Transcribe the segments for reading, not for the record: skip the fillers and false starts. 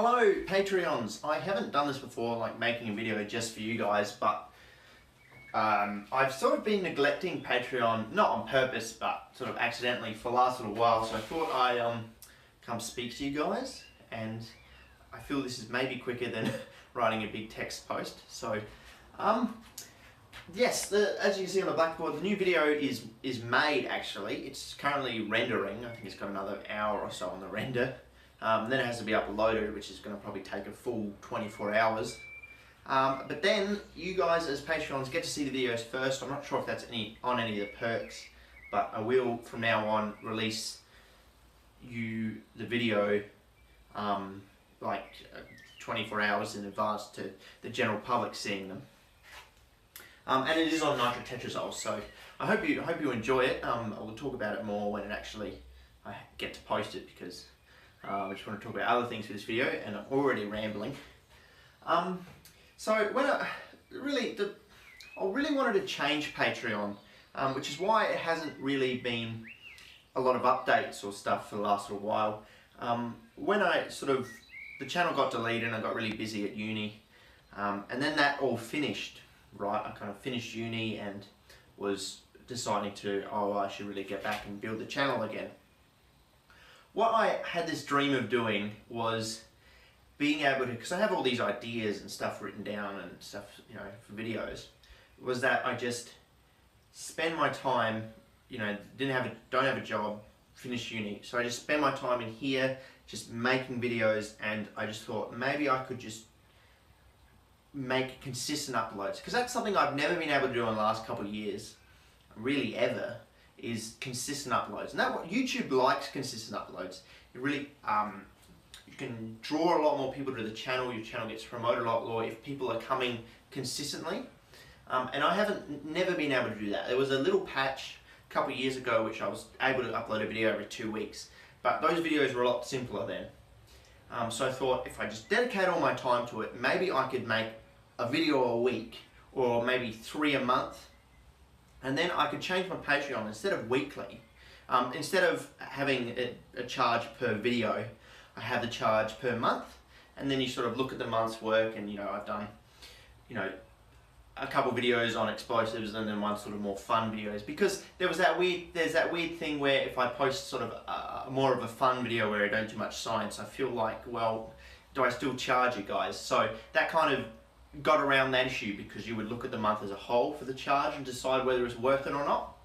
Hello Patreons! I haven't done this before, like making a video just for you guys, but I've sort of been neglecting Patreon, not on purpose, but sort of accidentally for the last little while, so I thought I'd come speak to you guys, and I feel this is maybe quicker than writing a big text post. So, yes, as you can see on the blackboard, the new video is made actually. It's currently rendering. I think it's got another hour or so on the render. Then it has to be uploaded, which is going to probably take a full 24 hours. But then you guys as Patreons get to see the videos first. I'm not sure if that's on any of the perks, but I will from now on release the video like 24 hours in advance to the general public seeing them. And it is on nitrotetrazole, so I hope you enjoy it. I will talk about it more when I get to post it, because I just want to talk about other things for this video, and I'm already rambling. So when I really wanted to change Patreon, which is why it hasn't really been a lot of updates or stuff for the last little while. When the channel got deleted and I got really busy at uni, and then that all finished, right? I kind of finished uni and was deciding I should really get back and build the channel again. What I had this dream of doing was being able to, because I have all these ideas and stuff written down and stuff, for videos, was that I just spend my time, don't have a job, finished uni, so I just spend my time in here just making videos, and I just thought maybe I could just make consistent uploads, because that's something I've never been able to do in the last couple of years, really ever, is consistent uploads. And YouTube likes consistent uploads. It really, you can draw a lot more people to the channel. Your channel gets promoted a lot more if people are coming consistently. And I never been able to do that. There was a little patch a couple of years ago which I was able to upload a video every 2 weeks, but those videos were a lot simpler then. So I thought if I just dedicate all my time to it, maybe I could make a video a week, or maybe 3 a month. And then I could change my Patreon, instead of weekly, instead of having a charge per video, I have the charge per month. And then you sort of look at the month's work, and I've done a couple videos on explosives, and then one sort of more fun videos, because there's that weird thing where if I post sort of more of a fun video where I don't do much science, I feel like, well, do I still charge you guys? So that kind of got around that issue, because you would look at the month as a whole for the charge and decide whether it's worth it or not.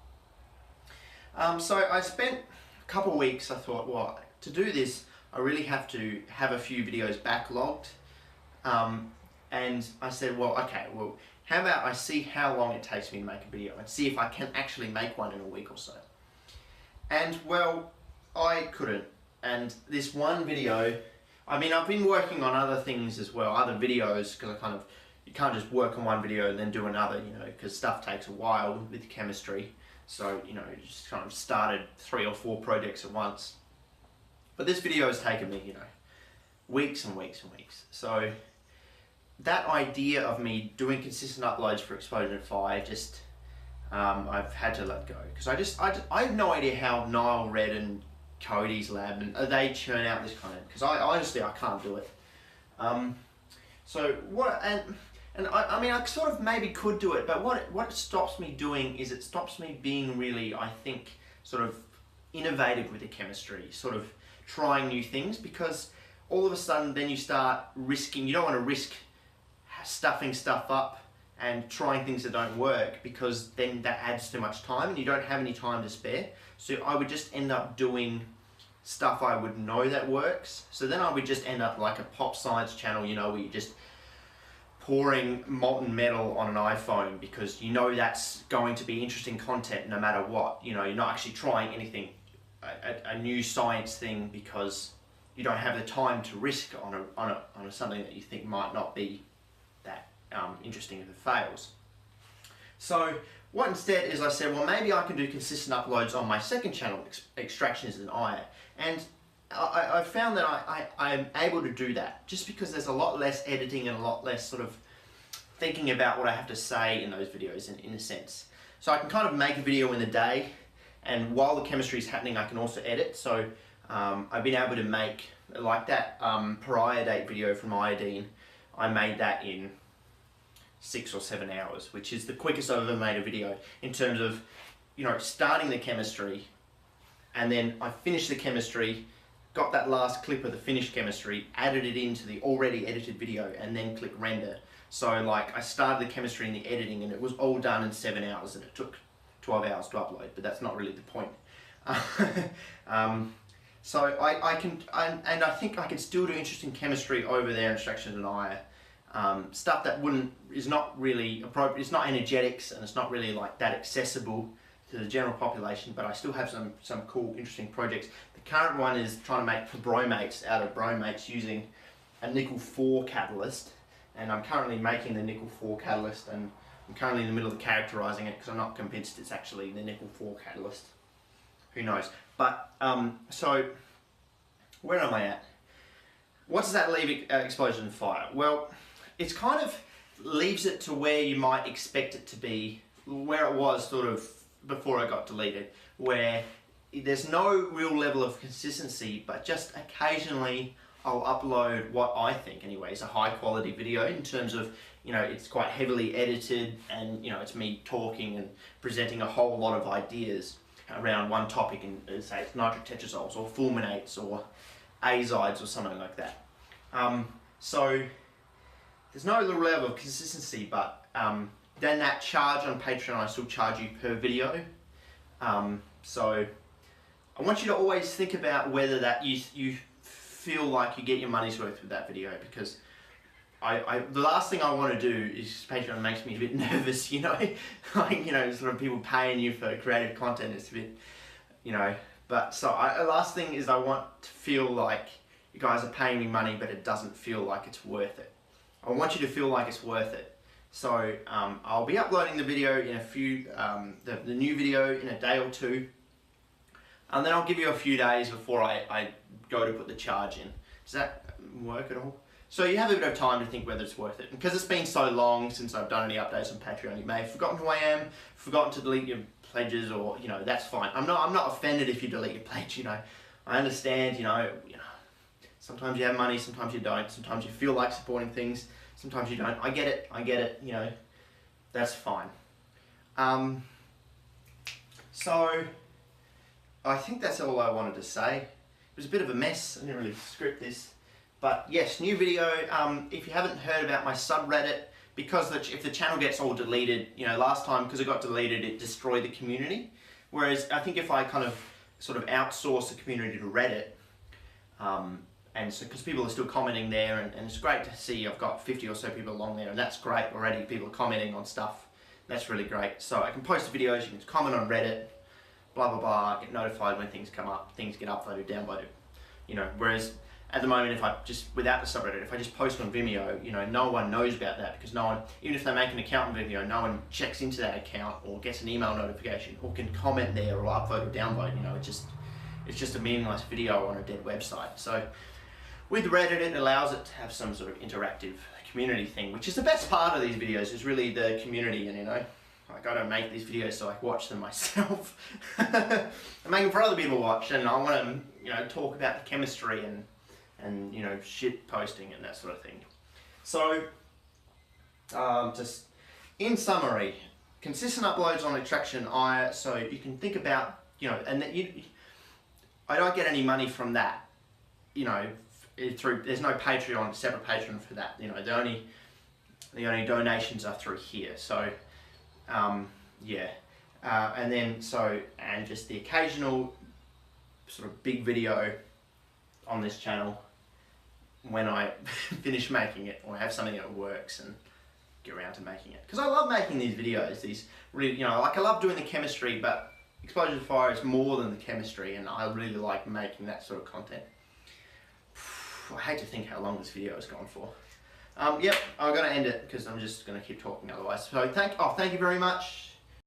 So I spent a couple of weeks, I thought, well, to do this I really have to have a few videos backlogged, and I said, well, okay, well, how about I see how long it takes me to make a video and see if I can actually make one in a week or so. And well, I couldn't. And this one video, I've been working on other things as well, other videos, because you can't just work on one video and then do another, because stuff takes a while with chemistry. So, you just kind of started 3 or 4 projects at once. But this video has taken me, weeks and weeks and weeks. So that idea of me doing consistent uploads for Explosions&Fire, just I've had to let go, because I have no idea how Niall Red and Cody's lab and they churn out this content, because honestly I can't do it. So what, and I sort of maybe could do it, but what it stops me doing is it stops me being really, I think, sort of innovative with the chemistry, sort of trying new things, because all of a sudden then you start risking, you don't want to risk stuffing stuff up and trying things that don't work, because then that adds too much time and you don't have any time to spare. So I would just end up doing stuff I would know that works. So then I would just end up like a pop science channel, where you're just pouring molten metal on an iPhone, because that's going to be interesting content no matter what. You're not actually trying anything, a new science thing, because you don't have the time to risk on something that you think might not be that interesting if it fails. So what instead is I said, well, maybe I can do consistent uploads on my second channel, Explosions&Fire, and I found that I'm able to do that just because there's a lot less editing and a lot less sort of thinking about what I have to say in those videos in a sense. So I can kind of make a video in the day, and while the chemistry is happening I can also edit. So I've been able to make like that periodate video from iodine, I made that in 6 or 7 hours, which is the quickest I've ever made a video in terms of, starting the chemistry, and then I finished the chemistry, got that last clip of the finished chemistry, added it into the already edited video, and then click render. So like I started the chemistry and the editing, and it was all done in 7 hours, and it took 12 hours to upload, but that's not really the point. So I think I can still do interesting chemistry over there in Explosions&Fire. Stuff that is not really appropriate. It's not energetics, and it's not really like that accessible to the general population, but I still have some cool, interesting projects. The current one is trying to make bromates out of bromates using a nickel-4 catalyst, and I'm currently making the nickel-4 catalyst, and I'm currently in the middle of characterizing it because I'm not convinced it's actually the nickel-4 catalyst. Who knows? But, so, where am I at? What does that leave Explosions&Fire? Well, it's kind of leaves it to where you might expect it to be, where it was sort of before it got deleted, where there's no real level of consistency, but just occasionally I'll upload what I think anyway is a high quality video in terms of, it's quite heavily edited, and it's me talking and presenting a whole lot of ideas around one topic, and say it's nitric tetrazoles or fulminates or azides or something like that. So there's no little level of consistency, but then that charge on Patreon, I still charge you per video. So I want you to always think about whether that you feel like you get your money's worth with that video, because the last thing I want to do is, Patreon makes me a bit nervous, like, sort of people paying you for creative content. It's a bit, but so the last thing is I want to feel like you guys are paying me money, but it doesn't feel like it's worth it. I want you to feel like it's worth it. So I'll be uploading the video in a few, the new video in a day or two, and then I'll give you a few days before I go to put the charge in. Does that work at all? So you have a bit of time to think whether it's worth it. And because it's been so long since I've done any updates on Patreon, you may have forgotten who I am, forgotten to delete your pledges, or that's fine. I'm not offended if you delete your pledge. I understand. Sometimes you have money, sometimes you don't. Sometimes you feel like supporting things, sometimes you don't. I get it. That's fine. So I think that's all I wanted to say. It was a bit of a mess. I didn't really script this. But yes, new video. If you haven't heard about my subreddit, because if the channel gets all deleted, last time, because it got deleted, it destroyed the community. Whereas I think if I kind of sort of outsource the community to Reddit, and so because people are still commenting there, and it's great to see I've got 50 or so people along there, and that's great already. People are commenting on stuff. That's really great. So I can post videos, you can comment on Reddit, blah blah blah, get notified when things come up, things get uploaded, downloaded. Whereas at the moment, if I just, without the subreddit, if I just post on Vimeo, no one knows about that, because no one, even if they make an account on Vimeo, no one checks into that account or gets an email notification or can comment there or upload or download. It's just a meaningless video on a dead website. So with Reddit, it allows it to have some sort of interactive community thing, which is the best part of these videos, is really the community. And like, I don't make these videos so I can watch them myself. I make them for other people to watch, and I want to talk about the chemistry and shit posting and that sort of thing. So just in summary, consistent uploads on Explosions&Fire, so you can think about, and that I don't get any money from that, there's no Patreon, separate Patreon for that. The only donations are through here. So yeah, and just the occasional sort of big video on this channel when I finish making it, or have something that works and get around to making it. Because I love making these videos, these really, like I love doing the chemistry, but Explosions&Fire is more than the chemistry, and I really like making that sort of content. I hate to think how long this video has gone for. Yep, I'm going to end it because I'm just going to keep talking otherwise. So thank you very much.